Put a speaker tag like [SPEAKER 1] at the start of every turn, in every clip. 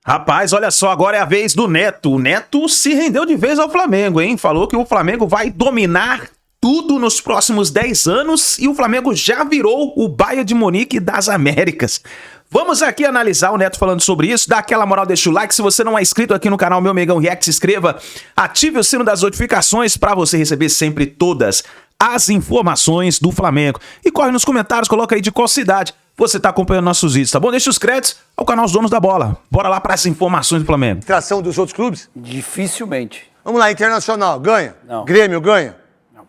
[SPEAKER 1] Rapaz, olha só, agora é a vez do Neto. O Neto se rendeu de vez ao Flamengo, hein? Falou que o Flamengo vai dominar tudo nos próximos 10 anos e o Flamengo já virou o Bayern de Munique das Américas. Vamos aqui analisar o Neto falando sobre isso. Dá aquela moral, deixa o like. Se você não é inscrito aqui no canal Meu Mengão React, se inscreva. Ative o sino das notificações para você receber sempre todas as informações do Flamengo. E corre nos comentários, coloca aí de qual cidade você tá acompanhando nossos vídeos, tá bom? Deixa os créditos ao canal Os Donos da Bola. Bora lá para as informações do Flamengo.
[SPEAKER 2] Tração dos outros clubes?
[SPEAKER 3] Dificilmente.
[SPEAKER 2] Vamos lá, Internacional, ganha?
[SPEAKER 3] Não.
[SPEAKER 2] Grêmio, ganha?
[SPEAKER 3] Não.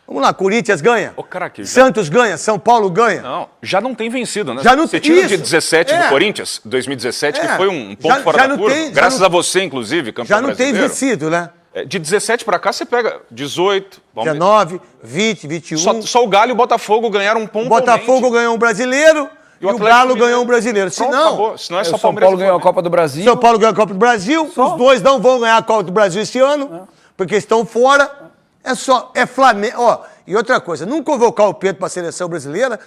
[SPEAKER 2] Vamos lá, Corinthians, ganha?
[SPEAKER 4] Ô, craque,
[SPEAKER 2] Santos, ganha? São Paulo, ganha?
[SPEAKER 4] Não, já não tem vencido, né?
[SPEAKER 2] Já não
[SPEAKER 4] Você
[SPEAKER 2] tem
[SPEAKER 4] tira
[SPEAKER 2] isso.
[SPEAKER 4] de 17
[SPEAKER 2] É.
[SPEAKER 4] do Corinthians, 2017, que foi um ponto
[SPEAKER 2] Já-
[SPEAKER 4] fora
[SPEAKER 2] já
[SPEAKER 4] da
[SPEAKER 2] não
[SPEAKER 4] curva.
[SPEAKER 2] tem- já
[SPEAKER 4] Graças
[SPEAKER 2] não-
[SPEAKER 4] a você, inclusive, campeão
[SPEAKER 2] Já não tem
[SPEAKER 4] brasileiro.
[SPEAKER 2] vencido, né?
[SPEAKER 4] De 17 pra cá, você pega 18. Vamos ver.
[SPEAKER 2] 19, 20, 21.
[SPEAKER 4] Só o Galo e o Botafogo ganharam
[SPEAKER 2] O Botafogo ganhou um brasileiro e o
[SPEAKER 4] Atlético
[SPEAKER 2] Galo
[SPEAKER 4] Mineiro-
[SPEAKER 2] ganhou um brasileiro. Se
[SPEAKER 4] Pronto,
[SPEAKER 2] não,
[SPEAKER 4] acabou. Senão é só
[SPEAKER 3] O São
[SPEAKER 4] Palmeiras
[SPEAKER 3] Paulo
[SPEAKER 4] e
[SPEAKER 3] ganhou a
[SPEAKER 4] Flamengo.
[SPEAKER 3] Copa do Brasil.
[SPEAKER 2] São Paulo ganhou a Copa do Brasil.
[SPEAKER 3] Só.
[SPEAKER 2] Os dois não vão ganhar a Copa do Brasil esse ano, porque estão fora. É Flamengo. Ó, e outra coisa, não convocar o Pedro para a seleção brasileira,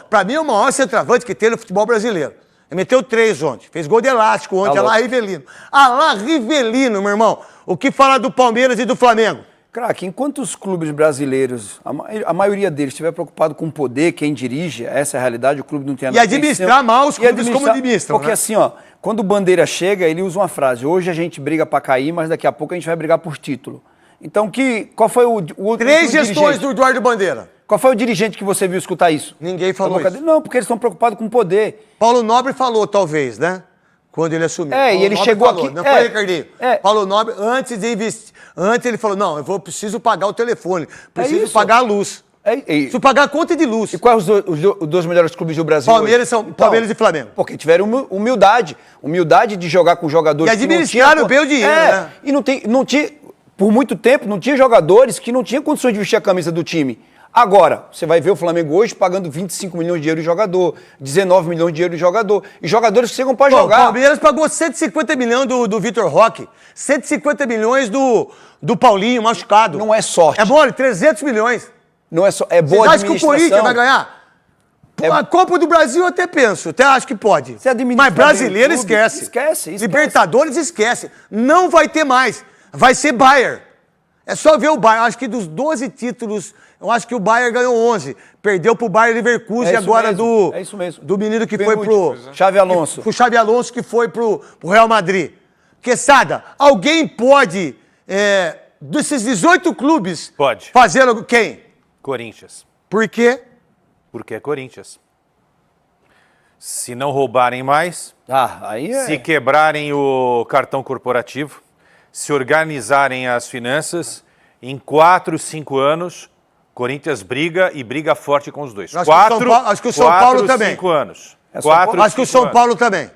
[SPEAKER 2] pra mim, é o maior centroavante que tem no futebol brasileiro. Ele meteu 3 ontem, fez gol de elástico ontem,
[SPEAKER 3] Tá
[SPEAKER 2] Alá
[SPEAKER 3] louco.
[SPEAKER 2] Rivelino. Alá Rivelino, meu irmão. O que falar do Palmeiras e do Flamengo?
[SPEAKER 3] Craque, enquanto os clubes brasileiros, a maioria deles estiver preocupado com o poder, quem dirige, essa é a realidade, o clube não tem
[SPEAKER 2] E administrar mal os clubes como administram,
[SPEAKER 3] Porque
[SPEAKER 2] né?
[SPEAKER 3] assim, ó, quando o Bandeira chega, ele usa uma frase, hoje a gente briga pra cair, mas daqui a pouco a gente vai brigar por título. Então, qual foi o
[SPEAKER 2] 3 gestões
[SPEAKER 3] dirigente?
[SPEAKER 2] do Eduardo Bandeira.
[SPEAKER 3] Qual foi o dirigente que você viu escutar isso?
[SPEAKER 2] Ninguém falou
[SPEAKER 3] Da boca
[SPEAKER 2] isso.
[SPEAKER 3] dele? Não, porque eles estão preocupados com o poder.
[SPEAKER 2] Paulo Nobre falou, talvez, né? Quando ele assumiu.
[SPEAKER 3] É, e
[SPEAKER 2] Paulo
[SPEAKER 3] ele
[SPEAKER 2] Nobre
[SPEAKER 3] chegou
[SPEAKER 2] falou,
[SPEAKER 3] aqui-
[SPEAKER 2] Não
[SPEAKER 3] é,
[SPEAKER 2] foi, Ricardinho?
[SPEAKER 3] é.
[SPEAKER 2] Paulo Nobre, antes de investir. Antes ele falou: não, preciso pagar o telefone, preciso
[SPEAKER 3] isso.
[SPEAKER 2] pagar a luz.
[SPEAKER 3] E
[SPEAKER 2] Preciso pagar a conta de luz.
[SPEAKER 3] quais os dois melhores clubes do Brasil
[SPEAKER 2] Palmeiras
[SPEAKER 3] hoje?
[SPEAKER 2] são Palmeiras e Flamengo.
[SPEAKER 3] Porque tiveram humildade. Humildade de jogar com jogadores
[SPEAKER 2] E
[SPEAKER 3] que não
[SPEAKER 2] administraram
[SPEAKER 3] tinham...
[SPEAKER 2] bem o dinheiro, né?
[SPEAKER 3] E não tinha, por muito tempo, não tinha jogadores que não tinham condições de vestir a camisa do time. Agora, você vai ver o Flamengo hoje pagando 25 milhões de euros de jogador, 19 milhões de euros de jogador. E jogadores que chegam para
[SPEAKER 2] Pô, o
[SPEAKER 3] jogar.
[SPEAKER 2] Palmeiras pagou 150 milhões do Vitor Roque, 150 milhões do Paulinho machucado.
[SPEAKER 3] Não é sorte.
[SPEAKER 2] É mole, 300 milhões.
[SPEAKER 3] Não é só. É
[SPEAKER 2] Você
[SPEAKER 3] boa
[SPEAKER 2] acha que o
[SPEAKER 3] administração.
[SPEAKER 2] Corinthians vai ganhar? A Copa do Brasil eu até penso, até acho que pode.
[SPEAKER 3] Você administra
[SPEAKER 2] Mas brasileiro
[SPEAKER 3] bem o clube,
[SPEAKER 2] esquece.
[SPEAKER 3] esquece.
[SPEAKER 2] Libertadores esquece. Não vai ter mais. Vai ser Bayern. É só ver o Bayern. Acho que dos 12 títulos, eu acho que o Bayern ganhou 11. Perdeu pro Bayern Leverkusen
[SPEAKER 3] É isso
[SPEAKER 2] agora
[SPEAKER 3] mesmo, é isso mesmo.
[SPEAKER 2] do menino que
[SPEAKER 3] Penúltimo,
[SPEAKER 2] foi pro...
[SPEAKER 3] Xavi Alonso.
[SPEAKER 2] O Xavi Alonso que foi pro Real Madrid. Quesada, alguém pode, desses 18 clubes...
[SPEAKER 5] Pode.
[SPEAKER 2] Fazer quem?
[SPEAKER 5] Corinthians.
[SPEAKER 2] Por quê?
[SPEAKER 5] Porque é Corinthians. Se não roubarem mais,
[SPEAKER 3] Aí é.
[SPEAKER 5] se quebrarem o cartão corporativo, se organizarem as finanças, em 4, 5 anos, Corinthians briga e briga forte com os dois.
[SPEAKER 2] Acho que o São Paulo também.
[SPEAKER 5] 5 anos.
[SPEAKER 3] É São Paulo.
[SPEAKER 2] Acho que o São Paulo também.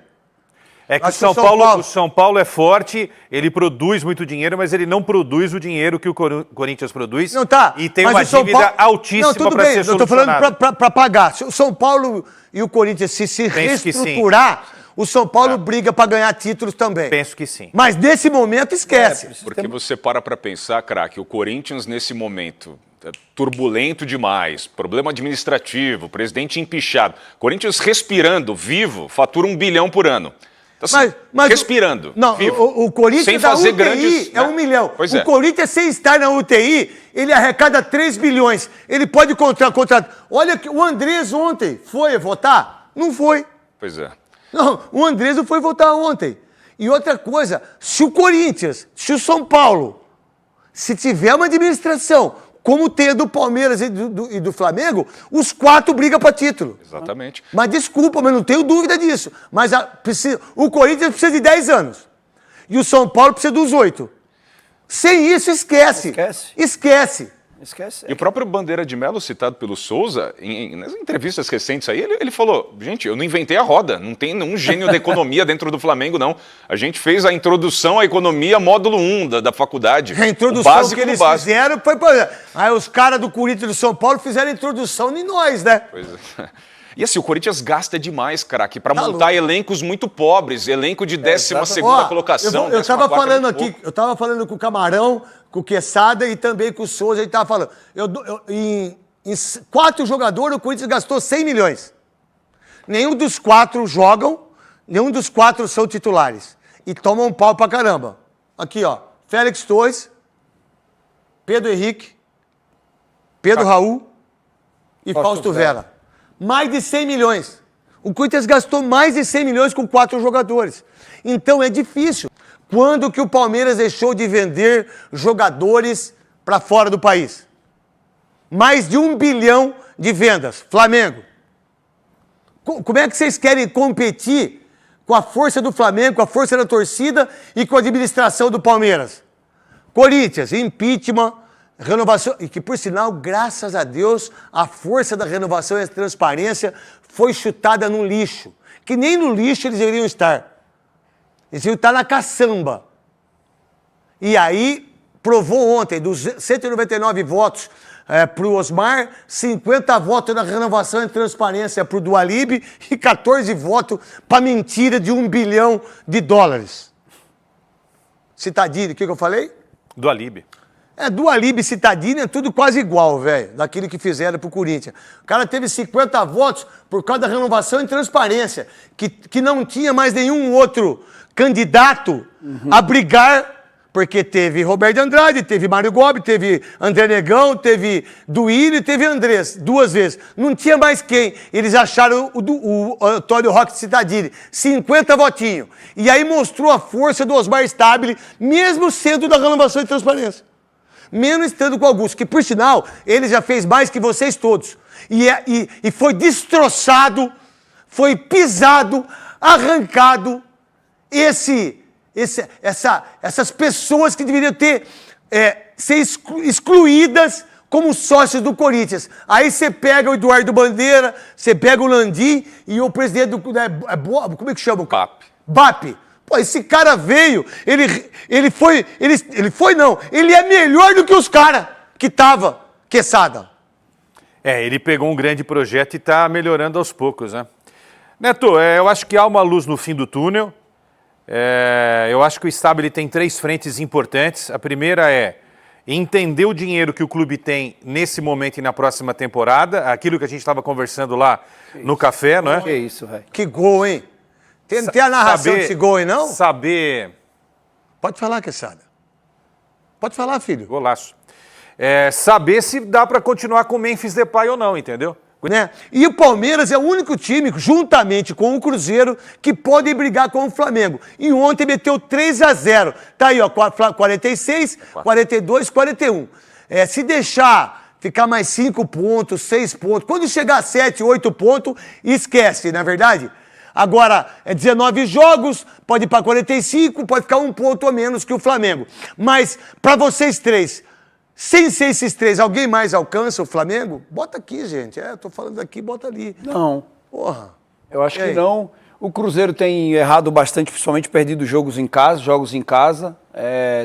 [SPEAKER 5] É que
[SPEAKER 2] acho que
[SPEAKER 5] o São Paulo é forte, ele produz muito dinheiro, mas ele não produz o dinheiro que o Corinthians produz.
[SPEAKER 2] Não tá.
[SPEAKER 5] E tem
[SPEAKER 2] mas
[SPEAKER 5] uma
[SPEAKER 2] o São
[SPEAKER 5] dívida
[SPEAKER 2] Paulo...
[SPEAKER 5] altíssima
[SPEAKER 2] não, tudo
[SPEAKER 5] para
[SPEAKER 2] bem,
[SPEAKER 5] ser
[SPEAKER 2] eu tô falando
[SPEAKER 5] solucionada.
[SPEAKER 2] para pagar. Se o São Paulo e o Corinthians se
[SPEAKER 5] Penso que sim.
[SPEAKER 2] reestruturar, o São Paulo briga para ganhar títulos também.
[SPEAKER 5] Penso que sim.
[SPEAKER 2] Mas nesse momento esquece.
[SPEAKER 4] Porque você para pensar, craque, o Corinthians nesse momento é turbulento demais, problema administrativo, presidente empichado. Corinthians respirando, vivo, fatura 1 bilhão por ano. Então, assim,
[SPEAKER 2] Mas
[SPEAKER 4] respirando,
[SPEAKER 2] não,
[SPEAKER 4] vivo.
[SPEAKER 2] o Corinthians
[SPEAKER 4] sem
[SPEAKER 2] da
[SPEAKER 4] fazer
[SPEAKER 2] UTI
[SPEAKER 4] grandes,
[SPEAKER 2] é 1 milhão.
[SPEAKER 4] Pois
[SPEAKER 2] o
[SPEAKER 4] é.
[SPEAKER 2] Corinthians, sem estar na UTI, ele arrecada 3 bilhões. Ele pode contratar. Olha que o Andrés ontem foi votar? Não foi.
[SPEAKER 4] Pois é.
[SPEAKER 2] Não, o Andrés não foi votar ontem. E outra coisa, se o Corinthians, se o São Paulo, se tiver uma administração como tem a do Palmeiras e do Flamengo, os 4 brigam para título.
[SPEAKER 4] Exatamente.
[SPEAKER 2] Mas desculpa, mas não tenho dúvida disso. Mas o Corinthians precisa de 10 anos. E o São Paulo precisa dos 8. Sem isso, esquece. Esquece.
[SPEAKER 3] Esquece.
[SPEAKER 4] E o próprio Bandeira de Melo, citado pelo Souza, nas entrevistas recentes aí, ele falou, gente, eu não inventei a roda, não tem nenhum gênio da economia dentro do Flamengo, não. A gente fez a introdução à economia módulo 1 da faculdade.
[SPEAKER 2] A introdução que eles fizeram foi... Aí os caras do Corinthians e do São Paulo fizeram a introdução em nós, né?
[SPEAKER 4] Pois é. E assim, o Corinthians gasta demais, craque, para montar elencos muito pobres, elenco de 12ª colocação.
[SPEAKER 2] Eu tava
[SPEAKER 4] 14ª
[SPEAKER 2] falando
[SPEAKER 4] muito
[SPEAKER 2] aqui,
[SPEAKER 4] pouco.
[SPEAKER 2] eu tava falando com o Camarão, com o Quesada e também com o Souza, a gente tava falando. Em 4 jogadores, o Corinthians gastou 100 milhões. Nenhum dos 4 jogam Nenhum dos 4 são titulares. E tomam um pau pra caramba. Aqui, ó. Félix Torres, Pedro Henrique, Pedro Raul e Fausto Vera. Mais de 100 milhões. O Corinthians gastou mais de 100 milhões com 4 jogadores. Então é difícil. Quando que o Palmeiras deixou de vender jogadores para fora do país? Mais de 1 bilhão de vendas. Flamengo. Como é que vocês querem competir com a força do Flamengo, com a força da torcida e com a administração do Palmeiras? Corinthians, impeachment, renovação. E que, por sinal, graças a Deus, a força da renovação e a transparência foi chutada no lixo. Que nem no lixo eles deveriam estar. Eles deveriam estar na caçamba. E aí, provou ontem, dos 199 votos para o Osmar, 50 votos na renovação e transparência para o Dualib e 14 votos para mentira de $1 bilhão. Citadini, o que eu falei?
[SPEAKER 5] Dualib.
[SPEAKER 2] Dualib e Citadini é tudo quase igual, velho, daquilo que fizeram pro Corinthians. O cara teve 50 votos por causa da renovação e transparência, que não tinha mais nenhum outro candidato a brigar, porque teve Roberto Andrade, teve Mário Gobi, teve André Negão, teve Duílio e teve Andrés, 2 vezes. Não tinha mais quem. Eles acharam o Antônio Roque Citadini, 50 votinhos. E aí mostrou a força do Osmar Stabile, mesmo sendo da renovação e transparência. Menos estando com o Augusto, que por sinal, ele já fez mais que vocês todos. E foi destroçado, foi pisado, arrancado essas pessoas que deveriam ser excluídas como sócios do Corinthians. Aí você pega o Eduardo Bandeira, você pega o Landim e o presidente do... como é que chama o cara? BAP. Pô, esse cara veio, ele é melhor do que os caras que tava, Quesada.
[SPEAKER 5] Ele pegou um grande projeto e está melhorando aos poucos, né? Neto, eu acho que há uma luz no fim do túnel. Eu acho que o Stabile tem 3 frentes importantes. A primeira é entender o dinheiro que o clube tem nesse momento e na próxima temporada, aquilo que a gente estava conversando lá no café, não é?
[SPEAKER 3] Que isso, velho.
[SPEAKER 2] Que gol, hein? Tem a narração desse gol aí, não?
[SPEAKER 5] Saber...
[SPEAKER 2] Pode falar, Quesada. Pode falar, filho.
[SPEAKER 5] Golaço. Saber se dá para continuar com o Memphis Depay ou não, entendeu?
[SPEAKER 2] Né? E o Palmeiras é o único time, juntamente com o Cruzeiro, que pode brigar com o Flamengo. E ontem meteu 3-0. Tá aí, ó, 46, 42, 41. Se deixar ficar mais 5 pontos, 6 pontos, quando chegar a 7, 8 pontos, esquece, não é verdade? Agora, 19 jogos, pode ir para 45, pode ficar 1 ponto a menos que o Flamengo. Mas, para vocês 3, sem ser esses 3, alguém mais alcança o Flamengo? Bota aqui, gente. Tô falando aqui, bota ali.
[SPEAKER 3] Não.
[SPEAKER 2] Porra.
[SPEAKER 3] Eu acho que não. O Cruzeiro tem errado bastante, principalmente perdido jogos em casa.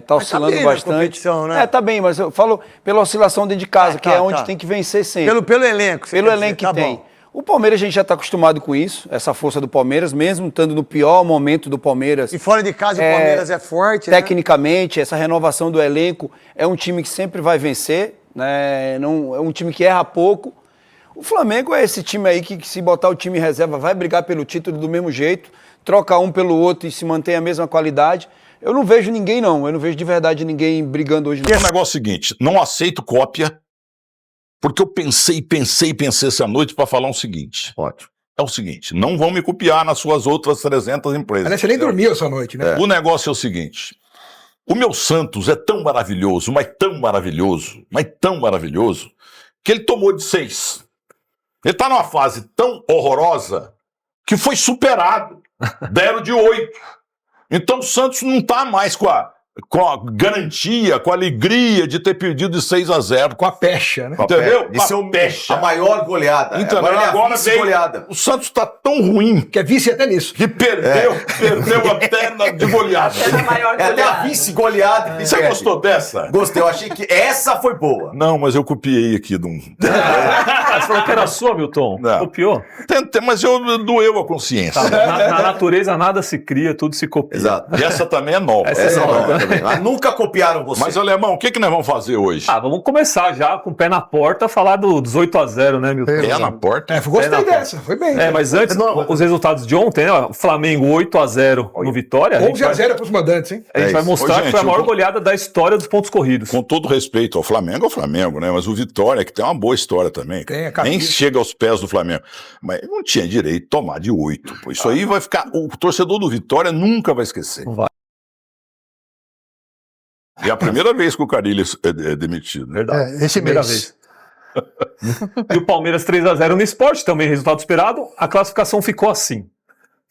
[SPEAKER 3] Tá oscilando bem bastante.
[SPEAKER 2] Na competição, né?
[SPEAKER 3] Tá bem, mas eu falo pela oscilação dentro de casa, que é onde tem que vencer sempre.
[SPEAKER 2] Pelo elenco.
[SPEAKER 3] Pelo elenco que tem.
[SPEAKER 2] Bom.
[SPEAKER 3] O Palmeiras a gente já está acostumado com isso, essa força do Palmeiras, mesmo estando no pior momento do Palmeiras.
[SPEAKER 2] E fora de casa o Palmeiras é forte,
[SPEAKER 3] tecnicamente, né? Essa renovação do elenco é um time que sempre vai vencer, né? Não, é um time que erra pouco. O Flamengo é esse time aí que se botar o time em reserva vai brigar pelo título do mesmo jeito, troca um pelo outro e se mantém a mesma qualidade. Eu não vejo ninguém não, eu não vejo de verdade ninguém brigando hoje.
[SPEAKER 6] É o negócio seguinte, não aceito cópia. Porque eu pensei essa noite para falar o seguinte.
[SPEAKER 7] Ótimo.
[SPEAKER 6] É o seguinte, não vão me copiar nas suas outras 300 empresas.
[SPEAKER 7] Aliás, você nem dormiu essa noite, né?
[SPEAKER 6] O negócio é o seguinte, o meu Santos é tão maravilhoso, que ele tomou de 6. Ele tá numa fase tão horrorosa que foi superado. Deram de 8. Então o Santos não tá mais com a garantia, com a alegria de ter perdido de 6-0.
[SPEAKER 7] Com a pecha, né?
[SPEAKER 6] Entendeu?
[SPEAKER 8] De ser a maior goleada.
[SPEAKER 6] Entendeu?
[SPEAKER 8] Agora
[SPEAKER 6] veio
[SPEAKER 8] goleada.
[SPEAKER 6] O Santos tá tão ruim
[SPEAKER 7] Que é vice até nisso.
[SPEAKER 6] que perdeu a perna de goleada.
[SPEAKER 8] É até a vice-goleada.
[SPEAKER 6] Você gostou dessa?
[SPEAKER 8] Gostei, eu achei que essa foi boa.
[SPEAKER 6] Não, mas eu copiei aqui de um...
[SPEAKER 9] Você falou que era sua, Milton.
[SPEAKER 6] Não.
[SPEAKER 9] Copiou.
[SPEAKER 6] Mas doeu a consciência.
[SPEAKER 9] Tá, na natureza nada se cria, tudo se copia.
[SPEAKER 8] Exato.
[SPEAKER 6] E essa também é nova.
[SPEAKER 9] Essa
[SPEAKER 8] Essa é
[SPEAKER 9] nova.
[SPEAKER 8] nova também. Mas nunca copiaram você.
[SPEAKER 6] Mas, Alemão, o que nós vamos fazer hoje?
[SPEAKER 9] Vamos começar já com o pé na porta, falar dos 8-0, né, Milton?
[SPEAKER 6] É na porta?
[SPEAKER 7] Gostei dessa, foi bem.
[SPEAKER 9] Mas antes, os resultados de ontem, né? O Flamengo 8-0 no Vitória. A gente
[SPEAKER 7] 11-0 para os mandantes, hein?
[SPEAKER 9] vai
[SPEAKER 6] isso.
[SPEAKER 9] mostrar
[SPEAKER 6] Ô,
[SPEAKER 9] que
[SPEAKER 6] gente,
[SPEAKER 9] foi a maior
[SPEAKER 6] eu vou-
[SPEAKER 9] goleada da história dos pontos corridos.
[SPEAKER 6] Com todo respeito ao Flamengo, é o Flamengo, né? Mas o Vitória, que tem uma boa história também.
[SPEAKER 7] Tem a
[SPEAKER 6] Nem
[SPEAKER 7] camisa.
[SPEAKER 6] chega aos pés do Flamengo. Mas não tinha direito de tomar de 8. Pô. Isso aí vai ficar. O torcedor do Vitória nunca vai esquecer.
[SPEAKER 9] Não vai.
[SPEAKER 6] E é a primeira vez que o Carille é demitido. Né?
[SPEAKER 9] Verdade.
[SPEAKER 7] Esse
[SPEAKER 9] Primeira
[SPEAKER 7] mês.
[SPEAKER 9] vez. E o Palmeiras 3-0 no Sport, também resultado esperado. A classificação ficou assim.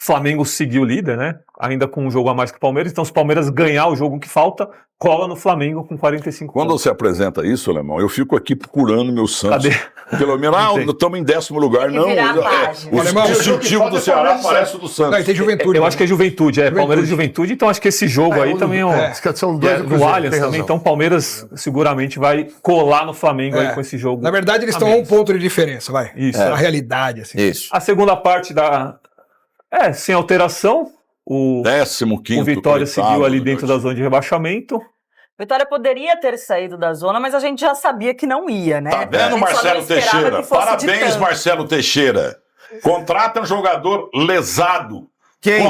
[SPEAKER 9] Flamengo seguiu líder, né? Ainda com um jogo a mais que o Palmeiras. Então, se o Palmeiras ganhar o jogo que falta, cola no Flamengo com 45
[SPEAKER 6] Quando
[SPEAKER 9] pontos.
[SPEAKER 6] você apresenta isso, Alemão, eu fico aqui procurando meu Santos.
[SPEAKER 9] Cadê?
[SPEAKER 6] Pelo menos,
[SPEAKER 9] Entendi.
[SPEAKER 6] estamos em 10º lugar.
[SPEAKER 10] Tem que
[SPEAKER 6] Não,
[SPEAKER 10] virar a página.
[SPEAKER 6] o
[SPEAKER 7] Alemão, o jogo que
[SPEAKER 6] distintivo
[SPEAKER 7] falta
[SPEAKER 6] do
[SPEAKER 7] é
[SPEAKER 6] Ceará
[SPEAKER 7] Palmeiras e
[SPEAKER 6] parece o do
[SPEAKER 7] Não,
[SPEAKER 6] Santos.
[SPEAKER 7] e tem Juventude.
[SPEAKER 9] Eu acho que é Juventude,
[SPEAKER 7] Juventude.
[SPEAKER 9] Palmeiras e Juventude. Então, acho que esse jogo aí também é um...
[SPEAKER 7] São dois
[SPEAKER 9] do Allianz também. Então, o Palmeiras seguramente vai colar no Flamengo aí com esse jogo.
[SPEAKER 7] Na verdade, eles
[SPEAKER 9] a
[SPEAKER 7] estão a um
[SPEAKER 9] menos.
[SPEAKER 7] ponto de diferença, vai.
[SPEAKER 9] Isso.
[SPEAKER 7] Na realidade, assim.
[SPEAKER 8] Isso.
[SPEAKER 9] A segunda parte sem alteração. O
[SPEAKER 6] 15º.
[SPEAKER 9] Vitória
[SPEAKER 6] coitado,
[SPEAKER 9] seguiu ali
[SPEAKER 6] né?
[SPEAKER 9] dentro da zona de rebaixamento.
[SPEAKER 10] Vitória poderia ter saído da zona, mas a gente já sabia que não ia, né?
[SPEAKER 6] Tá
[SPEAKER 10] A
[SPEAKER 6] vendo,
[SPEAKER 10] gente só
[SPEAKER 6] Marcelo
[SPEAKER 10] não esperava
[SPEAKER 6] Teixeira?
[SPEAKER 10] que fosse de
[SPEAKER 6] Parabéns,
[SPEAKER 10] tanto.
[SPEAKER 6] Marcelo Teixeira. Contrata um jogador lesado.
[SPEAKER 8] Quem?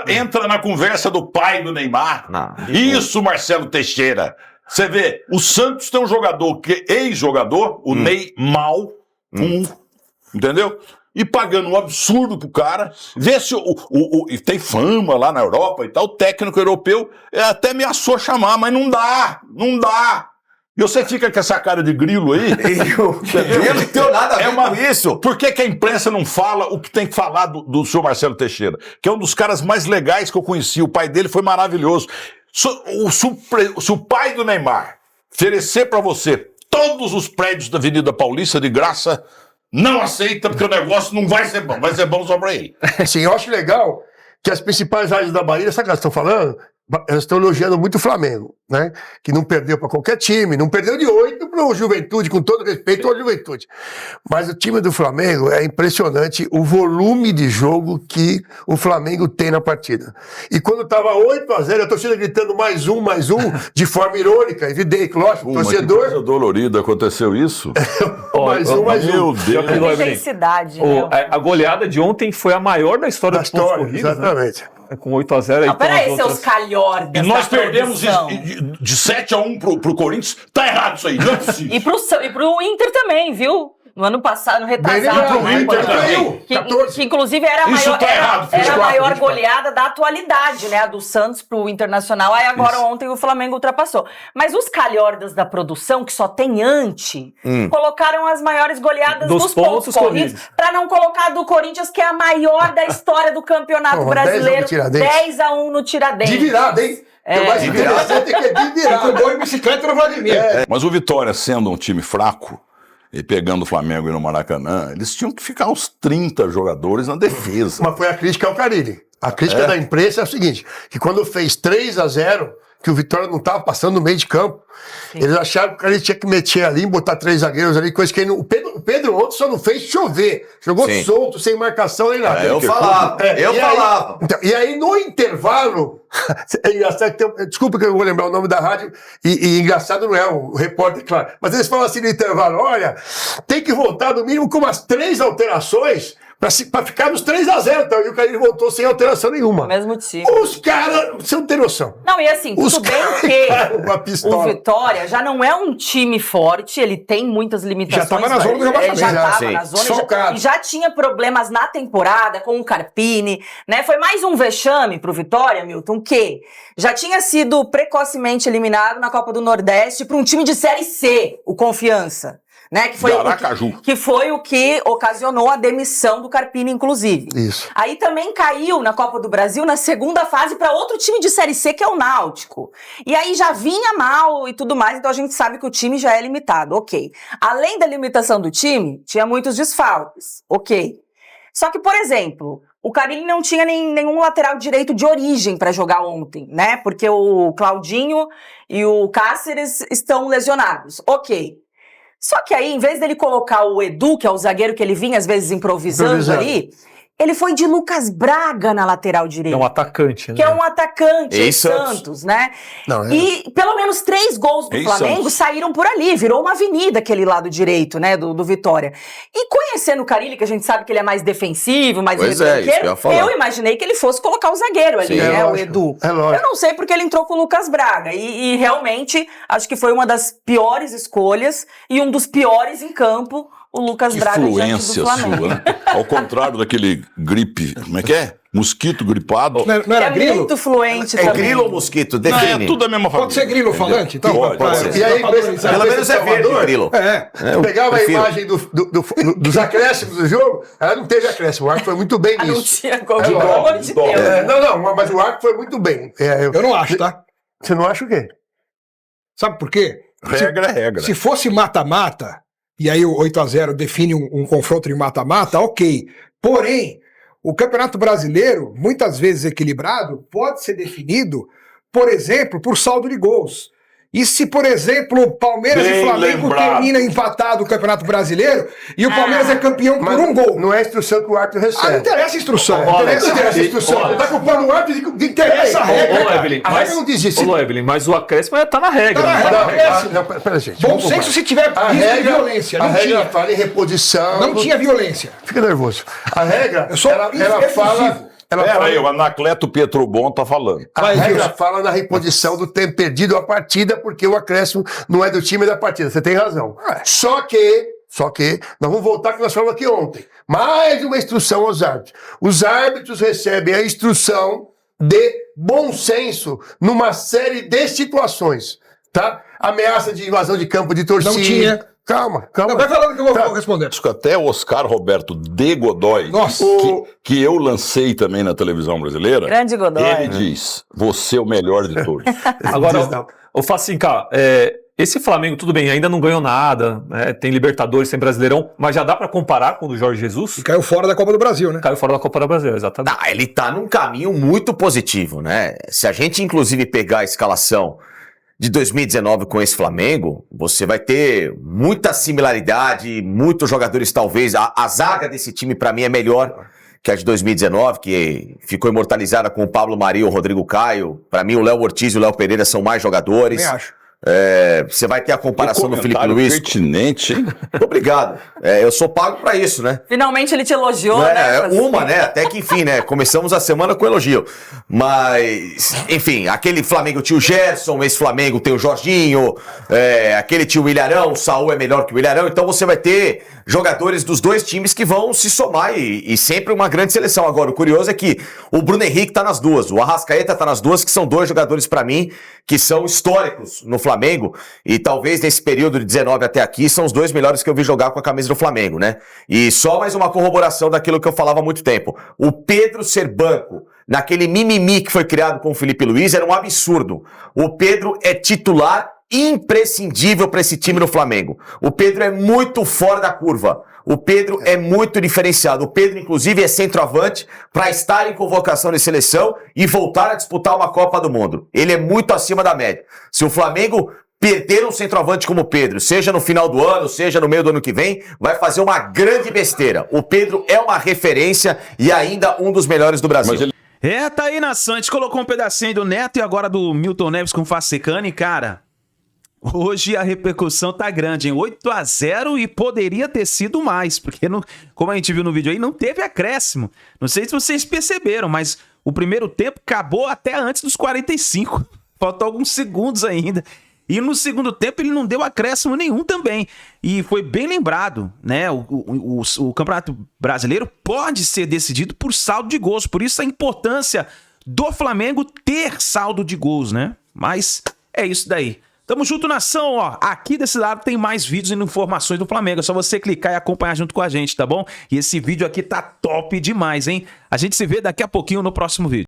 [SPEAKER 6] Entra na conversa do pai do Neymar.
[SPEAKER 8] Não.
[SPEAKER 6] Isso, Marcelo Teixeira. Você vê, o Santos tem um jogador, ex-jogador, o Neymar, entendeu? E pagando um absurdo pro cara. Vê se e tem fama lá na Europa e tal. O técnico europeu até ameaçou chamar, mas não dá. E você fica com essa cara de grilo aí.
[SPEAKER 8] Eu não tenho nada a ver com isso.
[SPEAKER 6] Por que a imprensa não fala o que tem que falar do senhor Marcelo Teixeira? Que é um dos caras mais legais que eu conheci. O pai dele foi maravilhoso. Se o pai do Neymar oferecer pra você todos os prédios da Avenida Paulista de graça, não aceita, porque o negócio não vai ser bom. Vai ser bom só pra ele.
[SPEAKER 11] Sim, eu acho legal que as principais rádios da Bahia, sabe o que elas estão falando? Elas estão elogiando muito o Flamengo, né? Que não perdeu para qualquer time, não perdeu de 8 para o Juventude, com todo respeito ao Juventude. Mas o time do Flamengo é impressionante o volume de jogo que o Flamengo tem na partida. E quando estava 8-0, a torcida gritando mais um, de forma irônica, evidente, lógico,
[SPEAKER 6] Mas que
[SPEAKER 11] torcedor,
[SPEAKER 6] coisa dolorida, aconteceu isso?
[SPEAKER 11] mais um.
[SPEAKER 6] Meu Deus.
[SPEAKER 10] Muita intensidade, né?
[SPEAKER 9] A goleada de ontem foi a maior da história
[SPEAKER 11] Da
[SPEAKER 9] dos pontos
[SPEAKER 11] história,
[SPEAKER 9] corridos. Né?
[SPEAKER 11] exatamente.
[SPEAKER 9] Com 8-0 aí.
[SPEAKER 10] Não, peraí, seus calhordas.
[SPEAKER 6] E nós
[SPEAKER 10] da
[SPEAKER 6] perdemos
[SPEAKER 10] produção.
[SPEAKER 6] de 7-1 pro Corinthians. Tá errado isso aí, não é possível.
[SPEAKER 10] E pro Inter também, viu? No ano passado, no
[SPEAKER 11] Bem
[SPEAKER 10] retrasado.
[SPEAKER 11] lembrado,
[SPEAKER 10] né,
[SPEAKER 11] o Inter
[SPEAKER 10] quando-
[SPEAKER 11] caiu,
[SPEAKER 10] que,
[SPEAKER 11] 14.
[SPEAKER 10] que inclusive era a
[SPEAKER 6] Isso
[SPEAKER 10] maior,
[SPEAKER 6] tá errado,
[SPEAKER 10] era a
[SPEAKER 11] 24,
[SPEAKER 10] maior
[SPEAKER 11] 24.
[SPEAKER 10] goleada da atualidade, né? A do Santos pro Internacional. Aí agora ontem o Flamengo ultrapassou. Mas os calhordas da produção, que só tem colocaram as maiores goleadas
[SPEAKER 9] Dos
[SPEAKER 10] dos pontos corridos,
[SPEAKER 9] corridos.
[SPEAKER 10] pra não colocar a do Corinthians, que é a maior da história do Campeonato
[SPEAKER 11] Pô, 10 a 1 no
[SPEAKER 10] Brasileiro.
[SPEAKER 11] Tiradentes.
[SPEAKER 10] 10-1 no Tiradentes.
[SPEAKER 11] De virada, hein?
[SPEAKER 10] É.
[SPEAKER 11] O mais
[SPEAKER 8] De virada.
[SPEAKER 11] interessante é que é de
[SPEAKER 7] Com
[SPEAKER 11] virada.
[SPEAKER 7] gol e bicicleta no Vladimir.
[SPEAKER 6] Mas o Vitória, sendo um time fraco, e pegando o Flamengo e no Maracanã, eles tinham que ficar uns 30 jogadores na defesa.
[SPEAKER 11] Mas foi a crítica ao Carille. A crítica da imprensa é o seguinte, que quando fez 3-0, que o Vitória não estava passando no meio de campo, eles acharam que o Carille tinha que meter ali, botar 3 zagueiros ali, coisa que ele não... O Pedro ontem só não fez chover. Jogou
[SPEAKER 8] Sim.
[SPEAKER 11] solto, sem marcação nem nada.
[SPEAKER 8] Eu falava. Eu
[SPEAKER 11] e aí-
[SPEAKER 8] falava.
[SPEAKER 11] então, e aí, no intervalo, é engraçado que desculpa que eu vou lembrar o nome da rádio, e engraçado não é o repórter, claro, mas eles falam assim no intervalo, olha, tem que voltar no mínimo com umas 3 alterações pra ficar nos 3-0, então, e o Carille voltou sem alteração nenhuma.
[SPEAKER 10] Mesmo time.
[SPEAKER 11] Os caras, você não tem noção.
[SPEAKER 10] Não, e assim,
[SPEAKER 11] Os
[SPEAKER 10] tudo bem
[SPEAKER 11] caras
[SPEAKER 10] que
[SPEAKER 11] pegaram uma pistola.
[SPEAKER 10] o Vitória já não é um time forte, ele tem muitas limitações.
[SPEAKER 7] Já tava na zona do rebaixamento,
[SPEAKER 10] Já
[SPEAKER 7] já.
[SPEAKER 10] tava
[SPEAKER 8] Sim.
[SPEAKER 10] na zona
[SPEAKER 7] Socado.
[SPEAKER 10] e já tinha problemas na temporada com o Carpini, né? Foi mais um vexame pro Vitória, Milton, que já tinha sido precocemente eliminado na Copa do Nordeste para um time de Série C, o Confiança. Né, que foi
[SPEAKER 6] De Aracaju.
[SPEAKER 10] que foi o que ocasionou a demissão do Carpini, inclusive.
[SPEAKER 11] Isso.
[SPEAKER 10] Aí também caiu na Copa do Brasil na segunda fase para outro time de Série C, que é o Náutico. E aí já vinha mal e tudo mais, então a gente sabe que o time já é limitado, ok. Além da limitação do time, tinha muitos desfalques, ok. Só que, por exemplo, o Carille não tinha nenhum lateral direito de origem para jogar ontem, né? Porque o Claudinho e o Cáceres estão lesionados, ok. Só que aí, em vez dele colocar o Edu, que é o zagueiro que ele vinha às vezes improvisando ali, ele foi de Lucas Braga na lateral direita.
[SPEAKER 9] É um atacante, né?
[SPEAKER 10] Que é um atacante,
[SPEAKER 1] Ei,
[SPEAKER 10] em Santos, né?
[SPEAKER 11] Não, é.
[SPEAKER 10] E pelo menos 3 gols do
[SPEAKER 6] Ei,
[SPEAKER 10] Flamengo
[SPEAKER 6] Santos.
[SPEAKER 10] saíram por ali, virou uma avenida aquele lado direito, né, do Vitória. E conhecendo o Carilli, que a gente sabe que ele é mais defensivo, mais
[SPEAKER 1] Pois é, isso que eu ia falar.
[SPEAKER 10] eu imaginei que ele fosse colocar o zagueiro ali,
[SPEAKER 1] Sim.
[SPEAKER 10] né,
[SPEAKER 11] É
[SPEAKER 10] o
[SPEAKER 11] lógico,
[SPEAKER 10] Edu.
[SPEAKER 11] é lógico.
[SPEAKER 10] Eu não sei porque ele entrou com o Lucas Braga. E realmente, acho que foi uma das piores escolhas e um dos piores em campo, o Lucas
[SPEAKER 6] Que
[SPEAKER 10] Braga diante do
[SPEAKER 6] influência
[SPEAKER 10] Flamengo.
[SPEAKER 6] sua, né? Ao contrário daquele gripe, como é que é? Mosquito gripado.
[SPEAKER 7] Não era
[SPEAKER 10] É
[SPEAKER 7] grilo?
[SPEAKER 10] muito fluente
[SPEAKER 1] É
[SPEAKER 10] também.
[SPEAKER 1] grilo ou mosquito?
[SPEAKER 6] Não,
[SPEAKER 1] Define.
[SPEAKER 6] é tudo a mesma família.
[SPEAKER 7] Pode ser grilo falante, então?
[SPEAKER 6] Pode
[SPEAKER 7] Pra-
[SPEAKER 6] ser.
[SPEAKER 11] E aí,
[SPEAKER 7] pra padronizar.
[SPEAKER 1] Pelo menos é verde, grilo.
[SPEAKER 7] É.
[SPEAKER 11] Eu pegava
[SPEAKER 1] prefiro.
[SPEAKER 11] a imagem dos acréscimos do jogo, ela não teve acréscimo. O Arco foi muito bem
[SPEAKER 10] Ah, não
[SPEAKER 11] nisso.
[SPEAKER 10] tinha gol,
[SPEAKER 11] É
[SPEAKER 10] pelo
[SPEAKER 11] lógico,
[SPEAKER 10] amor de
[SPEAKER 6] dó.
[SPEAKER 10] Deus.
[SPEAKER 11] Não, mas o Arco foi muito bem.
[SPEAKER 7] Eu não acho, tá?
[SPEAKER 11] Você não acha o quê?
[SPEAKER 7] Sabe por quê?
[SPEAKER 6] Regra é regra.
[SPEAKER 7] Se fosse mata-mata, e aí o 8-0 define um confronto de mata-mata, ok. Porém, o Campeonato Brasileiro, muitas vezes equilibrado, pode ser definido, por exemplo, por saldo de gols. E se, por exemplo, Palmeiras
[SPEAKER 6] Bem
[SPEAKER 7] e Flamengo
[SPEAKER 6] lembrado.
[SPEAKER 7] terminam empatado o Campeonato Brasileiro e o Palmeiras é campeão por um gol.
[SPEAKER 11] Não é a instrução que o árbitro
[SPEAKER 7] Ah, não
[SPEAKER 11] recebe.
[SPEAKER 7] interessa a instrução.
[SPEAKER 9] Olha,
[SPEAKER 7] Não interessa a instrução.
[SPEAKER 9] olha.
[SPEAKER 7] Tá culpando o árbitro de interessa a regra.
[SPEAKER 9] Ô, Evelyn,
[SPEAKER 11] A regra não diz isso.
[SPEAKER 9] Ô, Evelyn, mas o acréscimo tá na regra.
[SPEAKER 7] Tá na
[SPEAKER 9] né?
[SPEAKER 7] regra.
[SPEAKER 11] Pera, gente.
[SPEAKER 7] Bom
[SPEAKER 11] vamos por
[SPEAKER 7] senso
[SPEAKER 11] partes.
[SPEAKER 7] se tiver
[SPEAKER 11] A
[SPEAKER 7] risco de
[SPEAKER 11] regra,
[SPEAKER 7] violência.
[SPEAKER 11] a
[SPEAKER 7] Não
[SPEAKER 11] regra
[SPEAKER 7] tinha.
[SPEAKER 11] fala em reposição.
[SPEAKER 7] Não tinha violência.
[SPEAKER 11] Fica nervoso. A regra,
[SPEAKER 7] Eu sou
[SPEAKER 11] ela
[SPEAKER 7] efusivo.
[SPEAKER 11] fala... Ela
[SPEAKER 6] Pera
[SPEAKER 11] fala
[SPEAKER 6] aí, o Anacleto Petrobon tá falando.
[SPEAKER 11] A
[SPEAKER 7] Vai,
[SPEAKER 11] regra
[SPEAKER 7] Gilson.
[SPEAKER 11] fala na reposição do tempo perdido à partida, porque o acréscimo não é do time é da partida. Você tem razão. Só que, nós vamos voltar que nós falamos aqui ontem. Mais uma instrução aos árbitros. Os árbitros recebem a instrução de bom senso numa série de situações. Tá? Ameaça de invasão de campo de torcida.
[SPEAKER 7] Não tinha.
[SPEAKER 11] Calma.
[SPEAKER 7] Não, vai falando que eu
[SPEAKER 11] Tá.
[SPEAKER 7] vou responder.
[SPEAKER 6] Acho que até Oscar Roberto de Godoy,
[SPEAKER 7] Nossa.
[SPEAKER 6] que eu lancei também na televisão brasileira,
[SPEAKER 10] Grande Godoy.
[SPEAKER 6] ele diz, você é o melhor de todos.
[SPEAKER 9] Agora, ô Facinca, esse Flamengo, tudo bem, ainda não ganhou nada, né, tem Libertadores, tem Brasileirão, mas já dá pra comparar com o do Jorge Jesus?
[SPEAKER 7] E caiu fora da Copa do Brasil, né?
[SPEAKER 9] Caiu fora da Copa do Brasil, exatamente.
[SPEAKER 1] Ele tá num caminho muito positivo, né? Se a gente, inclusive, pegar a escalação de 2019 com esse Flamengo, você vai ter muita similaridade, muitos jogadores talvez. A zaga desse time, pra mim, é melhor que a de 2019, que ficou imortalizada com o Pablo Mari e o Rodrigo Caio. Pra mim, o Léo Ortiz e o Léo Pereira são mais jogadores.
[SPEAKER 7] Nem acho.
[SPEAKER 1] Você vai ter a comparação do Felipe
[SPEAKER 6] Comentário
[SPEAKER 1] Luiz.
[SPEAKER 6] pertinente, hein?
[SPEAKER 1] Obrigado. Eu sou pago pra isso, né?
[SPEAKER 10] Finalmente ele te elogiou,
[SPEAKER 1] Não
[SPEAKER 10] né?
[SPEAKER 1] uma, né? Até que enfim, né? Começamos a semana com elogio. Mas, enfim, aquele Flamengo tinha o Gerson, esse Flamengo tem o Jorginho, aquele tinha o Ilharão, o Saul é melhor que o Ilharão, então você vai ter jogadores dos dois times que vão se somar e sempre uma grande seleção. Agora, o curioso é que o Bruno Henrique tá nas duas, o Arrascaeta tá nas duas, que são dois jogadores pra mim que são históricos no Flamengo e talvez nesse período de 19 até aqui são os dois melhores que eu vi jogar com a camisa do Flamengo, né? E só mais uma corroboração daquilo que eu falava há muito tempo. O Pedro ser banco naquele mimimi que foi criado com o Felipe Luiz era um absurdo. O Pedro é titular imprescindível para esse time no Flamengo. O Pedro é muito fora da curva. O Pedro é muito diferenciado. O Pedro, inclusive, é centroavante para estar em convocação de seleção e voltar a disputar uma Copa do Mundo. Ele é muito acima da média. Se o Flamengo perder um centroavante como o Pedro, seja no final do ano, seja no meio do ano que vem, vai fazer uma grande besteira. O Pedro é uma referência e ainda um dos melhores do Brasil.
[SPEAKER 6] Mas ele
[SPEAKER 1] Tá aí na Santos, colocou um pedacinho do Neto e agora do Milton Neves com o Facecani, cara. Hoje a repercussão tá grande, hein? 8-0 e poderia ter sido mais, porque como a gente viu no vídeo aí, não teve acréscimo. Não sei se vocês perceberam, mas o primeiro tempo acabou até antes dos 45. Faltou alguns segundos ainda. E no segundo tempo ele não deu acréscimo nenhum também. E foi bem lembrado, né? O Campeonato Brasileiro pode ser decidido por saldo de gols. Por isso a importância do Flamengo ter saldo de gols, né? Mas é isso daí. Tamo junto, nação, ó. Aqui desse lado tem mais vídeos e informações do Flamengo. É só você clicar e acompanhar junto com a gente, tá bom? E esse vídeo aqui tá top demais, hein? A gente se vê daqui a pouquinho no próximo vídeo.